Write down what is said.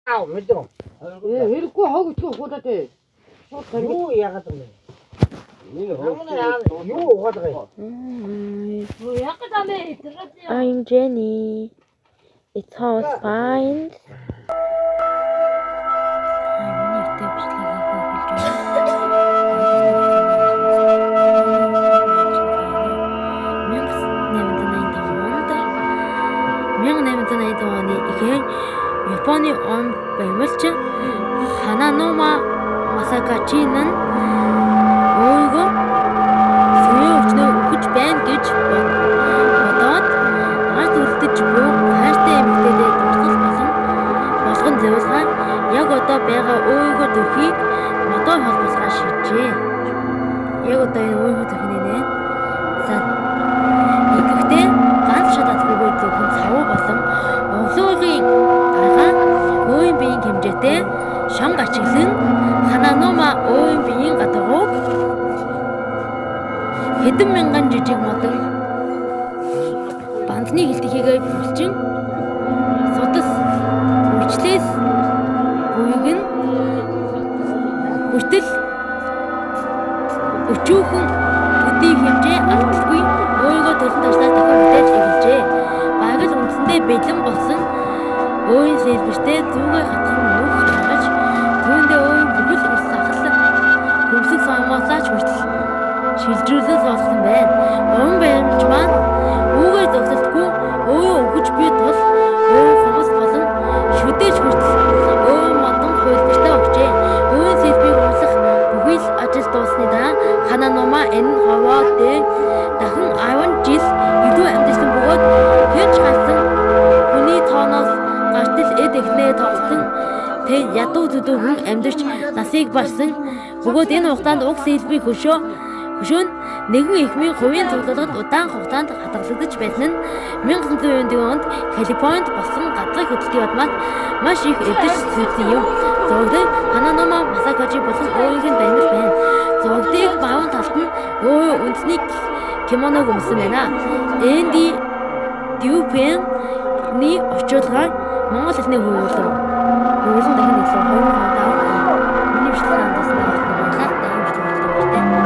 Аа мэдээ. Хэрэггүй хог өчгөө хуудаад ээ. Юу яагаад юм бэ? Юу угаад байгаа юм? I'm Jenny. It's all fine. Японы он баймалч Хананома Масакачинын өөрийгөө сүүлийн өвчнөө өгч байна гэж бодоод ард үлдэж буй хайртай эмэгтэйдээ дурсал болгон зөвлөгөө яг одоо байгаа өөрийгөө төрхийг модоо холбосгоо шийджээ. Яг одоо энэ өөрийгөө төрхнээ нэ. За ингэхдээ ганц шатаад бүгд зөвхөн цавуу болон оглоогийн өөний биеийн хэмжээтэй шанг ачиглан Хананома өөний биеийн гадагууг хэдэн мянган жижиг модон бандны хилтэхийгээ булчин судас үрчлээс буйг нь хүртэл өчүүхэн төдий хэмжээ алдалгүй өөрийгөө төлөвлөснээр дахин бүтээж эхэлжээ. Багт үндсэндээ бэлэн болсон өөний сэлбэртээ зүгээ хатхан нүх гаргаж түүндээ өөний бүхэл ус сахал хөмсөг самаасаач хүртэл шилжүүлэн суулгасан байна. Уран баримч маань үүгээ зогсолтгүй өөөө өгөж буй тул өөний хүмүүс болон шүдэж хүртэл өөний модон хөлбөртөө өгчээ. Өөний сэлбэрийг уурлах бүхэл ажил дуусны дараа Хананома энэ хаваа дээр дахин 10 жил илүү амьдсан бөгөөд хэн ч гарсан хүний тооноос гартал эд эхнээ тоглосон тэг ядуу зүдүү хүн амьдарч насыг барсан бөгөөд энэ хугацаанд уг сэлбэрийн хөшөөнд нэгэн эхмийн хувийн цуглуулгад удаан хугацаанд хадгалагдаж байсан нь 1990 онд Калифорнид болсон гадрын хөдөлтийн удмаас маш их эвдэж сүйсэн юм. Зургийг Хананома Масакачи болон өөрийнх нь баримт байна. Зургийг бааван талд нь өөрөө үндэсний кимоног өмсөн байна. Энди Дюпен-ний орчуулгаар Монгол хэлний хуулиар дахин илүү 2000 оны